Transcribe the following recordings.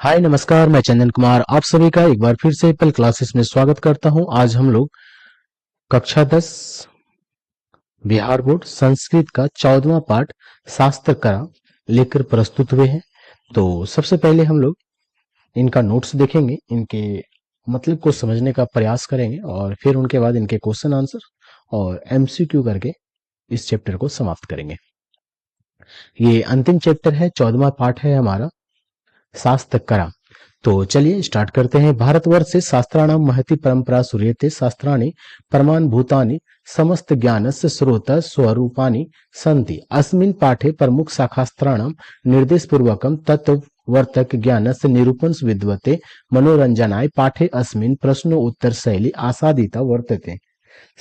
हाय नमस्कार, मैं चंदन कुमार आप सभी का एक बार फिर से पल क्लासेस में स्वागत करता हूं। आज हम लोग कक्षा 10 बिहार बोर्ड संस्कृत का 14वां पाठ शास्त्र कला लेकर प्रस्तुत हुए हैं। तो सबसे पहले हम लोग इनका नोट्स देखेंगे, इनके मतलब को समझने का प्रयास करेंगे और फिर उनके बाद इनके क्वेश्चन आंसर और एमसीक्यू करके इस चैप्टर को समाप्त करेंगे। ये अंतिम चैप्टर है, 14वां पाठ है हमारा शास्त्र कला। तो चलिए स्टार्ट करते हैं। भारतवर्ष से शास्त्राणां महति परंपरा सूर्यते शास्त्राणि प्रमाण भूतानि समस्त ज्ञानस्य स्रोत स्वरूपानि सन्ति। अस्मिन् पाठे प्रमुख शाखास्त्राणां निर्देश पूर्वकं तत्वर्तक ज्ञानस्य निरूपण विद्यते। मनोरंजनाय पाठे अस्मिन् प्रश्नो उत्तर शैली आसादिता वर्तते।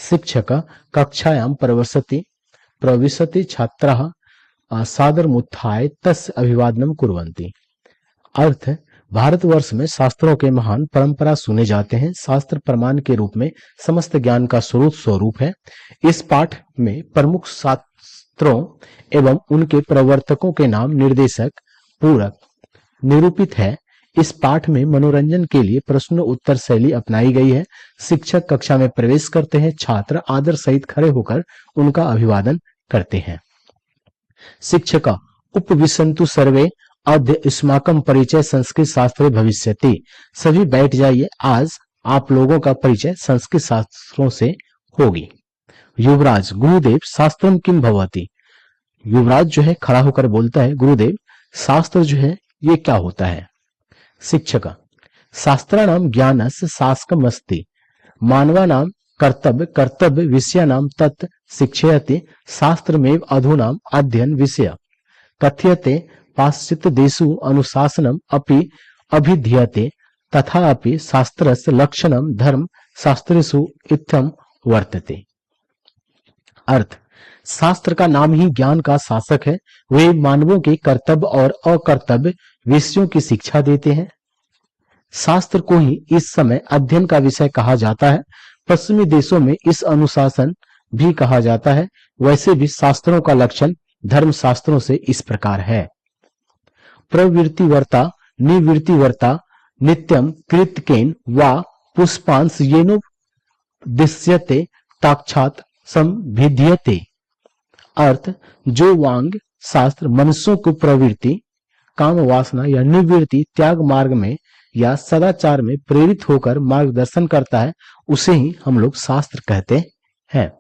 शिक्षक कक्षायां प्रविशति छात्राः सादरमुत्थाय तस्य अभिवादनं कुर्वन्ति। अर्थ: भारतवर्ष में शास्त्रों के महान परंपरा सुने जाते हैं। शास्त्र प्रमाण के रूप में समस्त ज्ञान का स्रोत स्वरूप है। इस पाठ में प्रमुख शास्त्रों एवं उनके प्रवर्तकों के नाम निर्देशक पूरक निरूपित है। इस पाठ में मनोरंजन के लिए प्रश्न उत्तर शैली अपनाई गई है। शिक्षक कक्षा में प्रवेश करते हैं, छात्र आदर सहित खड़े होकर उनका अभिवादन करते हैं। शिक्षक उपविशन्तु सर्वे अद्य अस्माकं परिचय संस्कृत शास्त्रे भविष्यति। सभी बैठ जाइए, आज आप लोगों का परिचय संस्कृत शास्त्रों से होगी। युवराज: गुरुदेव शास्त्रम किम भवति। युवराज जो है खड़ा होकर बोलता है, गुरुदेव शास्त्र जो है ये क्या होता है। शिक्षक: शास्त्राणाम ज्ञानस्य शास्त्रमस्ति मानवानां कर्तव्य विषयानां तत् शिक्षयति। शास्त्रमेव अधुनाम अध्ययन विषय कथ्यते। पाश्चात्य देशु अनुशासनम अपि अभिधीयते तथापि शास्त्रस्य लक्षणम धर्म शास्त्रेषु इत्थम वर्तते। अर्थ: शास्त्र का नाम ही ज्ञान का शासक है। वे मानवों के कर्तव्य और अकर्तव्य विषयों की शिक्षा देते हैं। शास्त्र को ही इस समय अध्ययन का विषय कहा जाता है। पश्चिमी देशों में इस अनुशासन भी कहा जाता है। वैसे भी शास्त्रों का लक्षण धर्म शास्त्रों से इस प्रकार है। प्रवृत्तिवर्ता निवृत्तिवर्ता नित्यं कृतकेन वा पुष्पांश येनो दिश्यते ताक्षात् संभिद्यते। अर्थ: जो वांग शास्त्र मनुष्यों को प्रवृत्ति काम वासना या निवृत्ति त्याग मार्ग में या सदाचार में प्रेरित होकर मार्गदर्शन करता है, उसे ही हम लोग शास्त्र कहते हैं।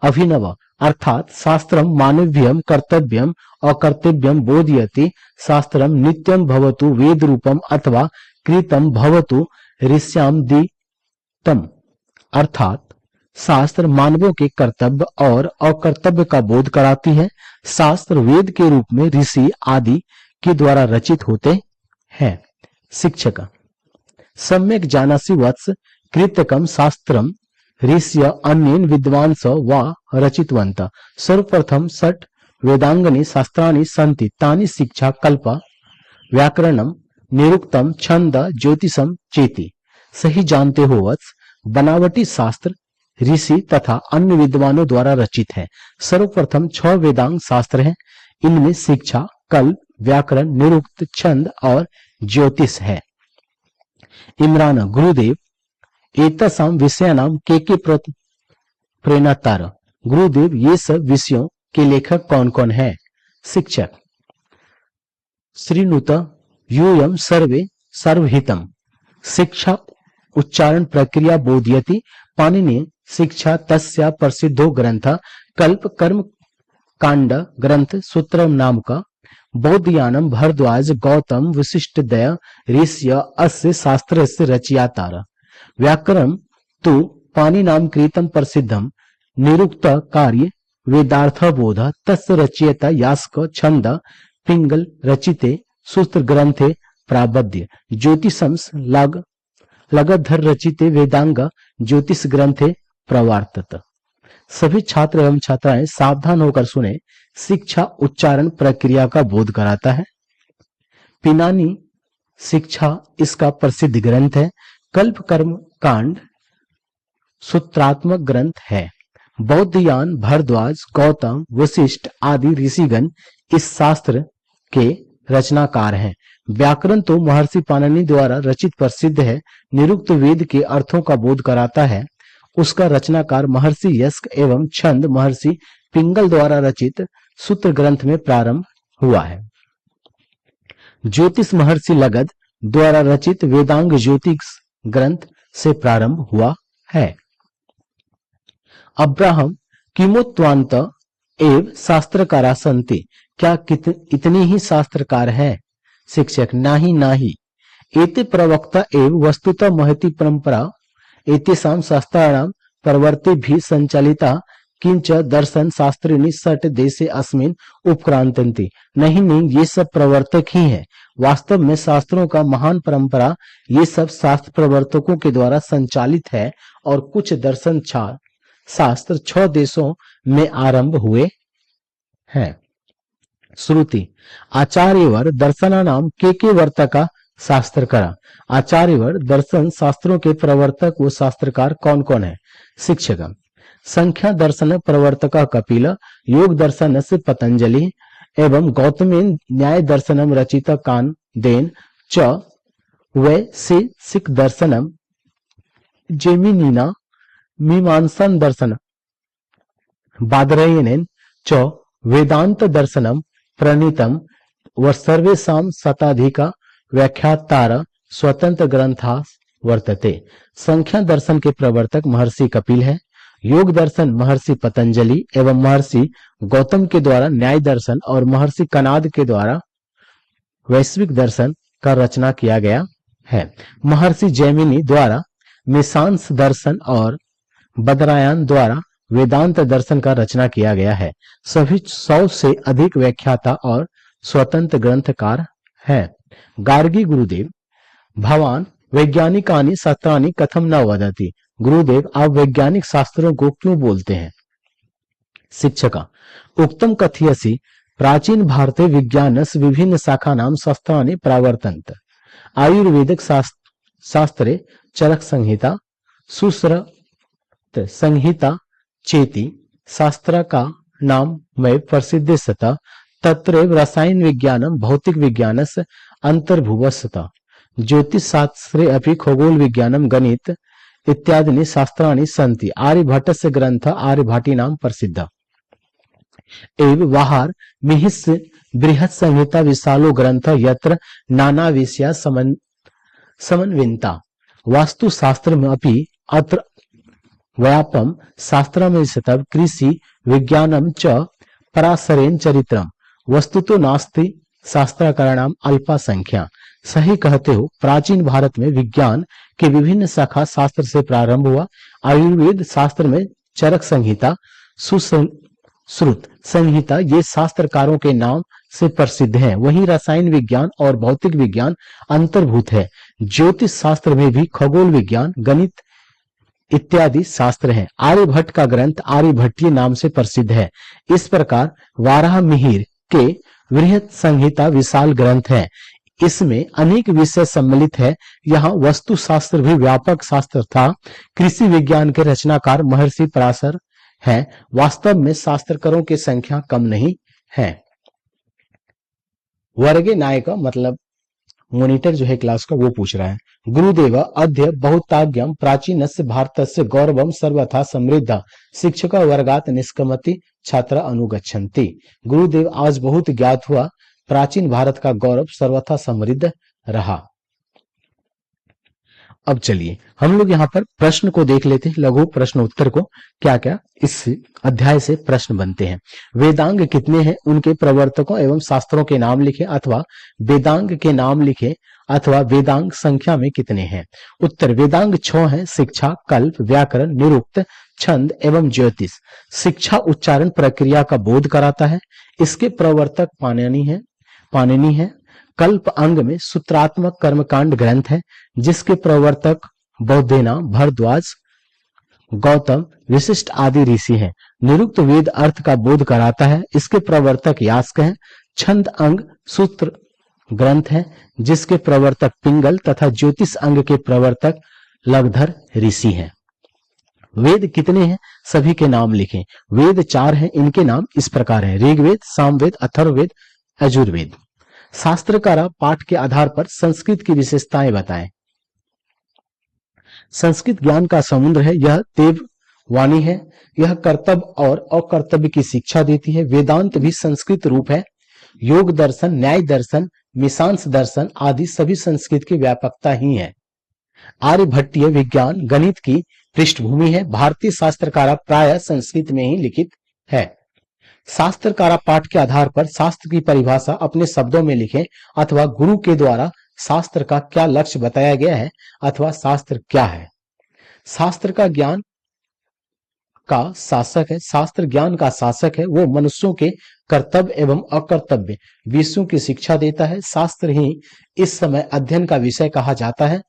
अभिनव अर्थात शास्त्रम मानव्यम कर्तव्यम अकर्तव्यम बोधयति। शास्त्रम नित्यम भवतु वेद रूपम अथवा कृतम भवतु ऋष्याम दीतम। अर्थात शास्त्र मानवों के कर्तव्य और अकर्तव्य का बोध कराती है। शास्त्र वेद के रूप में ऋषि आदि के द्वारा रचित होते हैं। शिक्षक: सम्यक जानासि वत्स कृतकम शास्त्रम ऋष्य अन्येन विद्वांस वा रचितवन्तः। सर्वप्रथम षट् वेदांगनि शास्त्राणि सन्ति तानि शिक्षा कल्प व्याकरणम निरुक्तम छंद ज्योतिषम चेति। सही जानते हो वत्स, बनावटी शास्त्र ऋषि तथा अन्य विद्वानों द्वारा रचित है। सर्वप्रथम 6 वेदांग शास्त्र हैं। इनमें शिक्षा कल्प व्याकरण निरुक्त छंद और ज्योतिष है। इमरान: गुरुदेव एतसां विषयानां के प्रेरणातार। गुरुदेव ये सब विषयों के लेखक कौन कौन है। शिक्षक: श्रीनुत यूयं सर्वे सर्वहितम। शिक्षा उच्चारण प्रक्रिया बोधयति। पाणिनि शिक्षा तस्या प्रसिद्धो ग्रंथ कल्प कर्म कांड ग्रंथ सूत्रम नाम का। बौद्धयानम भरद्वाज गौतम वशिष्ठदय ऋष्य अस्य शास्त्रस्य रचयितारः। व्याकरण तो पाणिनाम कृतं प्रसिद्धम निरुक्त कार्य वेदार्थ बोध तस्य रचयिता यास्क छंद पिंगल रचिते सूत्र ग्रंथे प्राबद्य। ज्योतिषम लगधर रचिते वेदांग ज्योतिष ग्रंथे प्रवर्तत। सभी छात्र एवं छात्राएं सावधान होकर सुने। शिक्षा उच्चारण प्रक्रिया का बोध कराता है। पिनानी शिक्षा इसका प्रसिद्ध ग्रंथ है। कल्प कर्म कांड सूत्रात्मक ग्रंथ है। बौद्धयान भरद्वाज गौतम वशिष्ठ आदि ऋषिगण इस शास्त्र के रचनाकार हैं। व्याकरण तो महर्षि पाणिनि द्वारा रचित प्रसिद्ध है, निरुक्त वेद के अर्थों का बोध कराता है। उसका रचनाकार महर्षि यस्क एवं छंद महर्षि पिंगल द्वारा रचित सूत्र ग्रंथ में प्रारंभ हुआ है। ज्योतिष महर्षि लगध द्वारा रचित वेदांग ज्योतिष ग्रंथ से प्रारंभ हुआ है। अब्राहम किमुत्वांत एव शास्त्रकारा संति, क्या इतने ही शास्त्रकार हैं? शिक्षक नाही नाही, एते प्रवक्ता एव वस्तुतः महती परंपरा एतेषां शास्त्राणां प्रवर्ति भी संचालिता, किंच दर्शन शास्त्रिणी सट देशे अस्मिन् उपक्रांतन्ति। नहीं नहीं, ये सब प्रवर्तक ही हैं। वास्तव में शास्त्रों का महान परंपरा ये सब शास्त्र प्रवर्तकों के द्वारा संचालित है और कुछ दर्शन शास्त्र 6 देशों में आरंभ हुए हैं। श्रुति आचार्यवर दर्शनानाम के वर्तका शास्त्रकारा। आचार्यवर दर्शन शास्त्रों के प्रवर्तक व शास्त्रकार कौन कौन है? शिक्षक संख्या दर्शन प्रवर्तक कपिल, योग दर्शन से पतंजलि एवं गौतमेन न्याय दर्शनम रचित कानदेन च वैशेषिक दर्शनम जेमिनीना मीमांसन दर्शन बादरायणेन च वेदांत दर्शनम प्रणीतम व सर्वेषां शताधिका व्याख्यातार स्वतंत्र ग्रंथा वर्तते। संख्या दर्शन के प्रवर्तक महर्षि कपिल है। योग दर्शन महर्षि पतंजलि एवं महर्षि गौतम के द्वारा न्याय दर्शन और महर्षि कनाद के द्वारा वैश्विक दर्शन का रचना किया गया है। महर्षि जैमिनी द्वारा मीमांस दर्शन और बदरायन द्वारा वेदांत दर्शन का रचना किया गया है। सभी 100 से अधिक व्याख्याता और स्वतंत्र ग्रंथकार हैं। गार्गी गुरुदेव भवान वैज्ञानिकानि शास्त्राणि कथम न वदति। गुरुदेव, आप वैज्ञानिक शास्त्रों को क्यों बोलते हैं? शिक्षका उक्तम कथयसि प्राचीन भारते विज्ञानस्य विभिन्न शाखानां शास्त्राणि प्रावर्तन्त। आयुर्वेदिक शास्त्रे चरक संहिता, सुश्रुत संहिता चेति शास्त्र का नाम में प्रसिद्ध सतः तत्र रसायन विज्ञानम भौतिक विज्ञानस्य अंतर्भुवस्तः। ज्योतिष शास्त्रे अपि खगोल विज्ञानम गणित इत्यादीनि शास्त्राणि सन्ति। आर्यभट्टस्य ग्रंथ आर्यभट्टीनां प्रसिद्ध एव वाहार मिहिस बृहत् संहिता विशालो ग्रंथ यत्र नाना विषया समन्विता। वास्तु शास्त्र में अपि अत्र व्यापम शास्त्रम तब कृषि विज्ञानम च पराशरेण चरित्रम वस्तुतो नास्ति शास्त्रकारणाम अल्पा संख्या। सही कहते हो, प्राचीन भारत में विज्ञान के विभिन्न शाखा शास्त्र से प्रारंभ हुआ। आयुर्वेद शास्त्र में चरक संहिता, सुश्रुत संहिता ये शास्त्रकारों के नाम से प्रसिद्ध हैं। वहीं रसायन विज्ञान और भौतिक विज्ञान अंतर्भूत है। ज्योतिष शास्त्र में भी खगोल विज्ञान, गणित इत्यादि शास्त्र हैं। आर्यभट्ट का ग्रंथ आर्यभट्टीय नाम से प्रसिद्ध है। इस प्रकार वाराह मिहिर के बृहत् संहिता विशाल ग्रंथ है। इसमें अनेक विषय सम्मिलित है। यहाँ वस्तु शास्त्र भी व्यापक शास्त्र था। कृषि विज्ञान के रचनाकार महर्षि पराशर है। वास्तव में शास्त्रकारों की संख्या कम नहीं है। वर्गे नायक मतलब मॉनिटर जो है क्लास का वो पूछ रहा है। गुरुदेव अद्य बहुताज्ञम प्राचीनस्य भारतस्य गौरवम सर्वथा समृद्ध शिक्षक वर्गात निष्क्रमति छात्र अनुगच्छन्ति। गुरुदेव, आज बहुत ज्ञात हुआ प्राचीन भारत का गौरव सर्वथा समृद्ध रहा। अब चलिए हम लोग यहाँ पर प्रश्न को देख लेते हैं, लघु प्रश्न उत्तर को। क्या क्या इस अध्याय से प्रश्न बनते हैं? वेदांग कितने हैं, उनके प्रवर्तकों एवं शास्त्रों के नाम लिखे, अथवा वेदांग के नाम लिखे, अथवा वेदांग संख्या में कितने हैं? उत्तर वेदांग 6 हैं। शिक्षा, कल्प, व्याकरण, निरुक्त, छंद एवं ज्योतिष। शिक्षा उच्चारण प्रक्रिया का बोध कराता है। इसके प्रवर्तक पाणिनि है। कल्प अंग में सूत्रात्मक कर्मकांड ग्रंथ है, जिसके प्रवर्तक बौद्धेना, भरद्वाज, गौतम, विशिष्ट आदि ऋषि हैं। निरुक्त वेद अर्थ का बोध कराता है। इसके प्रवर्तक यास्क हैं। छंद अंग सूत्र ग्रंथ है, जिसके प्रवर्तक पिंगल तथा ज्योतिष अंग के प्रवर्तक लगधर ऋषि हैं। वेद कितने हैं, सभी के नाम लिखें। वेद 4 हैं, इनके नाम इस प्रकार हैं: ऋग्वेद, सामवेद, अथर्ववेद, यजुर्वेद। शास्त्रकारा पाठ के आधार पर संस्कृत की विशेषताएं बताएं। संस्कृत ज्ञान का समुद्र है, यह देव वाणी है, यह कर्तव्य और अकर्तव्य की शिक्षा देती है। वेदांत भी संस्कृत रूप है। योग दर्शन, न्याय दर्शन, मीमांसा दर्शन आदि सभी संस्कृत की व्यापकता ही है। आर्यभट्टीय विज्ञान गणित की पृष्ठभूमि है। भारतीय शास्त्रकारा प्रायः संस्कृत में ही लिखित है। शास्त्रकारा पाठ के आधार पर शास्त्र की परिभाषा अपने शब्दों में लिखें अथवा गुरु के द्वारा शास्त्र का क्या लक्ष्य बताया गया है अथवा शास्त्र क्या है। शास्त्र का ज्ञान का शासक है। शास्त्र ज्ञान का शासक है। वो मनुष्यों के कर्तव्य एवं अकर्तव्य विषयों की शिक्षा देता है। शास्त्र ही इस समय अध्ययन का विषय कहा जाता है।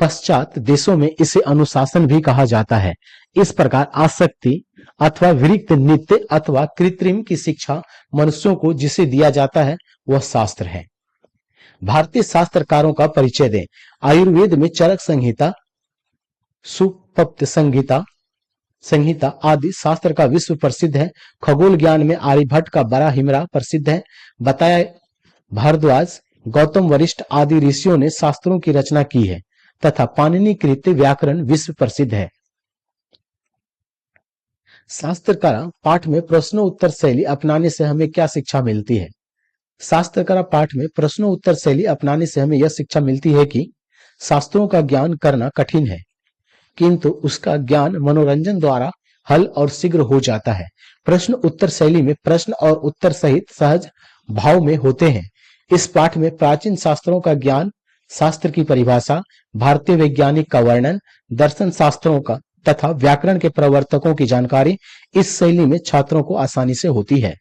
पश्चात देशों में इसे अनुशासन भी कहा जाता है। इस प्रकार आसक्ति अथवा विरक्त, नित्य अथवा कृत्रिम की शिक्षा मनुष्यों को जिसे दिया जाता है वह शास्त्र है। भारतीय शास्त्रकारों का परिचय दें। आयुर्वेद में चरक संहिता, सुप्त संहिता आदि शास्त्र का विश्व प्रसिद्ध है। खगोल ज्ञान में आर्यभट्ट का बराहिमरा प्रसिद्ध है। बताया भारद्वाज, गौतम वशिष्ठ आदि ऋषियों ने शास्त्रों की रचना की है तथा पाणिनि कृत व्याकरण विश्व प्रसिद्ध है। शास्त्रकारा पाठ में प्रश्नोत्तर शैली अपनाने से हमें क्या शिक्षा मिलती है। शास्त्रकारा पाठ में प्रश्नोत्तर शैली अपनाने से हमें यह शिक्षा मिलती है कि शास्त्रों का ज्ञान करना कठिन है, किंतु उसका ज्ञान मनोरंजन द्वारा हल और शीघ्र हो जाता है। प्रश्न उत्तर शैली में प्रश्न और उत्तर सहित सहज भाव में होते हैं। इस पाठ में प्राचीन शास्त्रों का ज्ञान, शास्त्र की परिभाषा, भारतीय वैज्ञानिक का वर्णन, दर्शन शास्त्रों का तथा व्याकरण के प्रवर्तकों की जानकारी इस शैली में छात्रों को आसानी से होती है।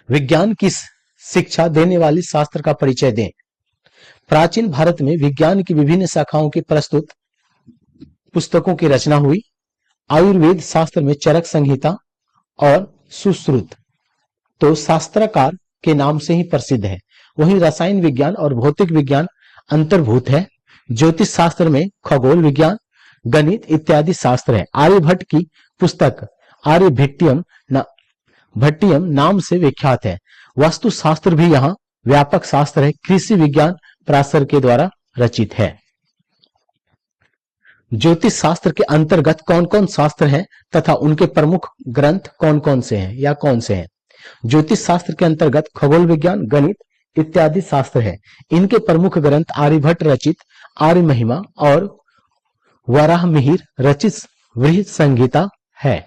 विज्ञान की शिक्षा देने वाली शास्त्र का परिचय दें। प्राचीन भारत में विज्ञान की विभिन्न शाखाओं की प्रस्तुत पुस्तकों की रचना हुई। आयुर्वेद शास्त्र में चरक संहिता और सुश्रुत तो शास्त्रकार के नाम से ही प्रसिद्ध है। वहीं रसायन विज्ञान और भौतिक विज्ञान अंतर्भूत है। ज्योतिष शास्त्र में खगोल विज्ञान, गणित इत्यादि शास्त्र है। आर्यभट्ट की पुस्तक आर्यभट्टियम नाम से विख्यात है। वास्तु शास्त्र भी यहाँ व्यापक शास्त्र है। कृषि विज्ञान पराशर के द्वारा रचित है। ज्योतिष शास्त्र के अंतर्गत कौन कौन शास्त्र हैं तथा उनके प्रमुख ग्रंथ कौन कौन से हैं या कौन से हैं। ज्योतिष शास्त्र के अंतर्गत खगोल विज्ञान, गणित इत्यादि शास्त्र है। इनके प्रमुख ग्रंथ आर्यभट्ट रचित आर्य महिमा और वराहमिहिर रचित वृहद संहिता है।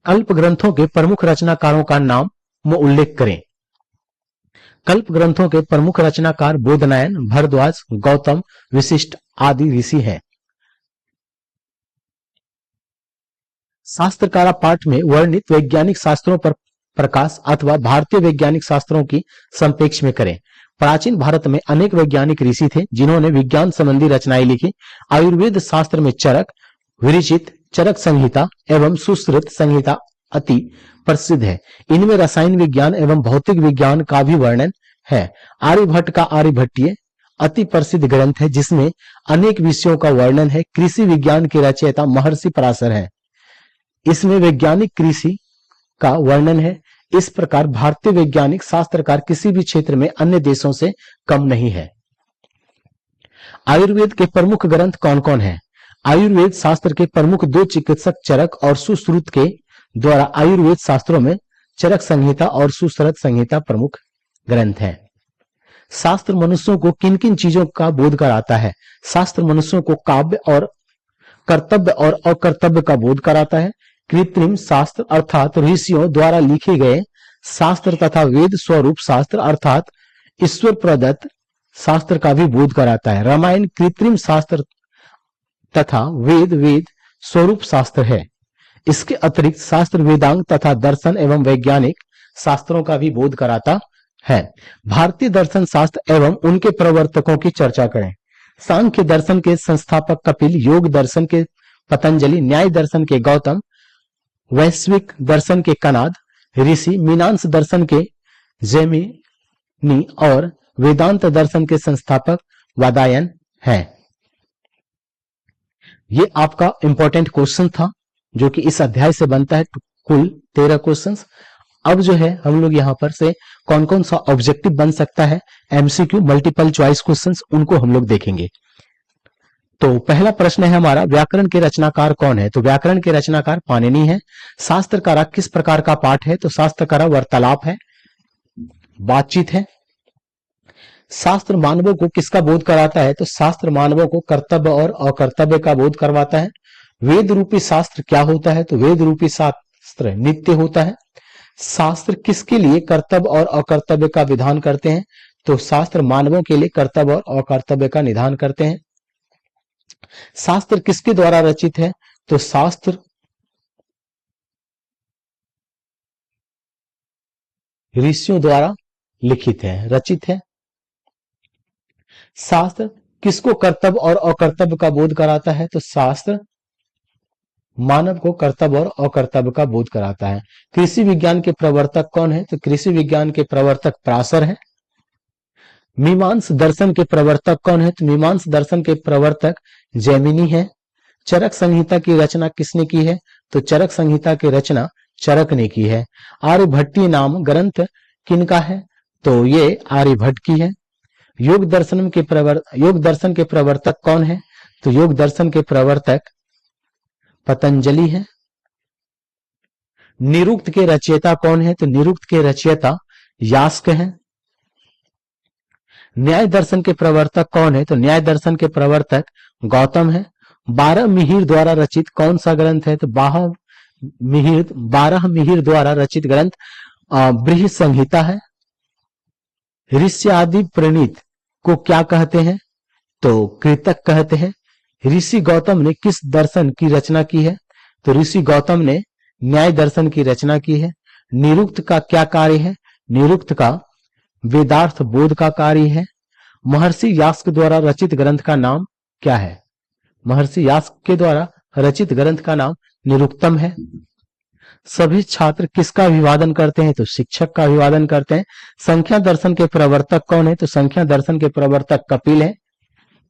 कल्प ग्रंथों के प्रमुख रचनाकारों का नाम उल्लेख करें। कल्प ग्रंथों के प्रमुख रचनाकार बोधनायन, भारद्वाज, गौतम, वशिष्ठ आदि ऋषि हैं। शास्त्रकारा पाठ में वर्णित वैज्ञानिक शास्त्रों पर प्रकाश अथवा भारतीय वैज्ञानिक शास्त्रों की संपेक्ष में करें। प्राचीन भारत में अनेक वैज्ञानिक ऋषि थे जिन्होंने विज्ञान संबंधी रचनाएं लिखी। आयुर्वेद शास्त्र में चरक, विरचित चरक संहिता एवं सुश्रुत संहिता अति प्रसिद्ध है। इनमें रसायन विज्ञान एवं भौतिक विज्ञान का भी वर्णन है। आर्यभट्ट का आर्यभट्टीय अति प्रसिद्ध ग्रंथ है जिसमें अनेक विषयों का वर्णन है। कृषि विज्ञान के रचयिता महर्षि पराशर है। इसमें वैज्ञानिक कृषि का वर्णन है। इस प्रकार भारतीय वैज्ञानिक शास्त्रकार किसी भी क्षेत्र में अन्य देशों से कम नहीं है। आयुर्वेद के प्रमुख ग्रंथ कौन कौन है। आयुर्वेद शास्त्र के प्रमुख दो चिकित्सक चरक और सुश्रुत के द्वारा आयुर्वेद शास्त्रों में चरक संहिता और सुश्रुत संहिता प्रमुख ग्रंथ हैं। शास्त्र मनुष्यों को किन किन चीजों का बोध कराता है। शास्त्र मनुष्यों को काव्य और कर्तव्य और अकर्तव्य का बोध कराता है। कृत्रिम शास्त्र अर्थात ऋषियों द्वारा लिखे गए शास्त्र तथा वेद स्वरूप शास्त्र अर्थात ईश्वर प्रदत्त शास्त्र का भी बोध कराता है। रामायण कृत्रिम शास्त्र तथा वेद स्वरूप शास्त्र है। इसके अतिरिक्त शास्त्र वेदांग तथा दर्शन एवं वैज्ञानिक शास्त्रों का भी बोध कराता है। भारतीय दर्शन शास्त्र एवं उनके प्रवर्तकों की चर्चा करें। सांख्य दर्शन के संस्थापक कपिल, योग दर्शन के पतंजलि, न्याय दर्शन के गौतम, वैश्विक दर्शन के कनाद ऋषि, मीमांसा दर्शन के जैमिनी और वेदांत दर्शन के संस्थापक वादयायन हैं। ये आपका इंपॉर्टेंट क्वेश्चन था जो कि इस अध्याय से बनता है। कुल 13 क्वेश्चंस। अब जो है हम लोग यहाँ पर से कौन कौन सा ऑब्जेक्टिव बन सकता है, एमसीक्यू मल्टीपल चॉइस क्वेश्चंस, उनको हम लोग देखेंगे। तो पहला प्रश्न है हमारा, व्याकरण के रचनाकार कौन है? तो व्याकरण के रचनाकार पाणिनि है। शास्त्रकारा किस प्रकार का पाठ है? तो शास्त्रकारा वार्तालाप है, बातचीत है। शास्त्र मानवों को किसका बोध कराता है? तो शास्त्र मानवों को कर्तव्य और अकर्तव्य का बोध करवाता है। वेद रूपी शास्त्र क्या होता है? तो वेद रूपी शास्त्र नित्य होता है। शास्त्र किसके लिए कर्तव्य और अकर्तव्य का विधान करते हैं? तो शास्त्र मानवों के लिए कर्तव्य और अकर्तव्य का निधान करते हैं। शास्त्र किसके द्वारा रचित है? तो शास्त्र ऋषियों द्वारा लिखित है, रचित है। शास्त्र किसको कर्तव्य और अकर्तव्य का बोध कराता है? तो शास्त्र मानव को कर्तव्य और अकर्तव्य का बोध कराता है। कृषि विज्ञान के प्रवर्तक कौन है? तो कृषि विज्ञान के प्रवर्तक पराशर है। मीमांस दर्शन के प्रवर्तक कौन है? तो मीमांस दर्शन के प्रवर्तक जैमिनी है। चरक संहिता की रचना किसने की है? तो चरक संहिता की रचना चरक ने की है। आर्यभट्टीय नाम ग्रंथ किनका है? तो ये आर्यभट्ट की है। योग दर्शन के प्रवर्तक कौन है? तो योग दर्शन के प्रवर्तक पतंजलि है। निरुक्त के रचयिता कौन है? तो निरुक्त के रचयिता यास्क है। न्याय दर्शन के प्रवर्तक कौन है? तो न्याय दर्शन के प्रवर्तक गौतम है। 12 मिहिर द्वारा रचित कौन सा ग्रंथ है? तो 12 मिहिर द्वारा रचित ग्रंथ बृहद संहिता है। ऋषि आदि प्रणीत को क्या कहते हैं? तो कृतक कहते हैं। ऋषि गौतम ने किस दर्शन की रचना की है? तो ऋषि गौतम ने न्याय दर्शन की रचना की है। निरुक्त का क्या कार्य है? निरुक्त का वेदार्थ बोध का कार्य है। महर्षि यास्क द्वारा रचित ग्रंथ का नाम क्या है? महर्षि यास्क के द्वारा रचित ग्रंथ का नाम निरुक्तम है। सभी छात्र किसका अभिवादन करते हैं? तो शिक्षक का अभिवादन करते हैं। संख्या दर्शन के प्रवर्तक कौन है? तो संख्या दर्शन के प्रवर्तक कपिल है।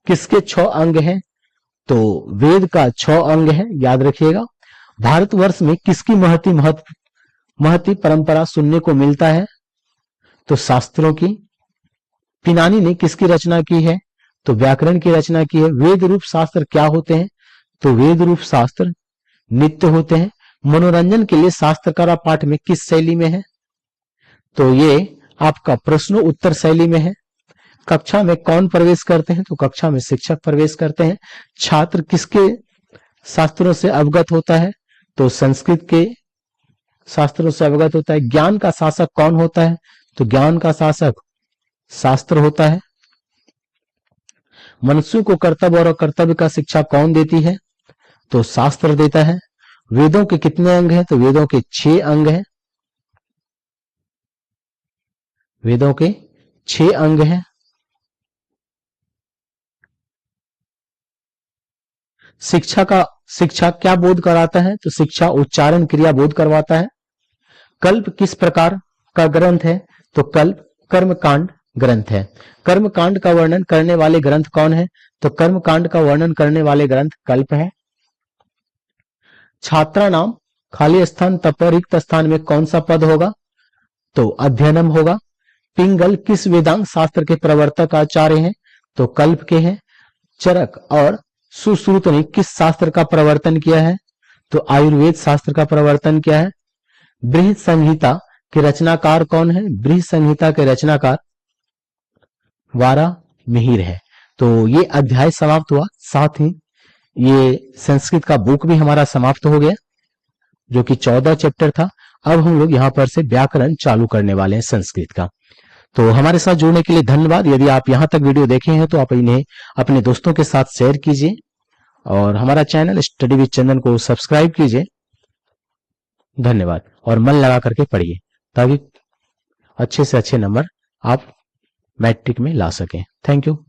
किसके 6 अंग हैं? तो वेद का 6 अंग है, याद रखिएगा। भारतवर्ष में किसकी महती परंपरा सुनने को मिलता है? तो शास्त्रों की। पिनानी ने किसकी रचना की है? तो व्याकरण की रचना की है। वेद रूप शास्त्र क्या होते हैं? तो वेद रूप शास्त्र नित्य होते हैं। मनोरंजन के लिए शास्त्रकारा पाठ में किस शैली में है? तो ये आपका प्रश्नों उत्तर शैली में है। कक्षा में कौन प्रवेश करते हैं? तो कक्षा में शिक्षक प्रवेश करते हैं। छात्र किसके शास्त्रों से अवगत होता है? तो संस्कृत के शास्त्रों से अवगत होता है। ज्ञान का शासक कौन होता है? तो ज्ञान का शासक शास्त्र होता है। मनुष्यों को कर्तव्य और अकर्तव्य का शिक्षा कौन देती है? तो शास्त्र देता है। वेदों के कितने अंग हैं? तो वेदों के 6 अंग हैं। वेदों के 6 अंग हैं। शिक्षा क्या बोध कराता है? तो शिक्षा उच्चारण क्रिया बोध करवाता है। कल्प किस प्रकार का ग्रंथ है? तो कल्प कर्मकांड ग्रंथ है। कर्मकांड का वर्णन करने वाले ग्रंथ कौन है? तो कर्मकांड का वर्णन करने वाले ग्रंथ कल्प है। छात्रा नाम खाली स्थान तप रिक्त स्थान में कौन सा पद होगा? तो अध्ययनम होगा। पिंगल किस वेदांग शास्त्र के प्रवर्तक आचार्य हैं? तो कल्प के हैं। चरक और सुश्रुत ने किस शास्त्र का प्रवर्तन किया है? तो आयुर्वेद शास्त्र का प्रवर्तन किया है। बृहद संहिता के रचनाकार कौन है? बृहद संहिता के रचनाकार 12 मिहिर है। तो ये अध्याय समाप्त हुआ, साथ ही ये संस्कृत का बुक भी हमारा समाप्त हो गया, जो कि 14 चैप्टर था। अब हम लोग यहाँ पर से व्याकरण चालू करने वाले हैं संस्कृत का। तो हमारे साथ जुड़ने के लिए धन्यवाद। यदि आप यहाँ तक वीडियो देखे हैं तो आप इन्हें अपने दोस्तों के साथ शेयर कीजिए और हमारा चैनल स्टडी विद चंदन को सब्सक्राइब कीजिए। धन्यवाद। और मन लगा करके पढ़िए ताकि अच्छे से अच्छे नंबर आप मैट्रिक में ला सकें। Thank you.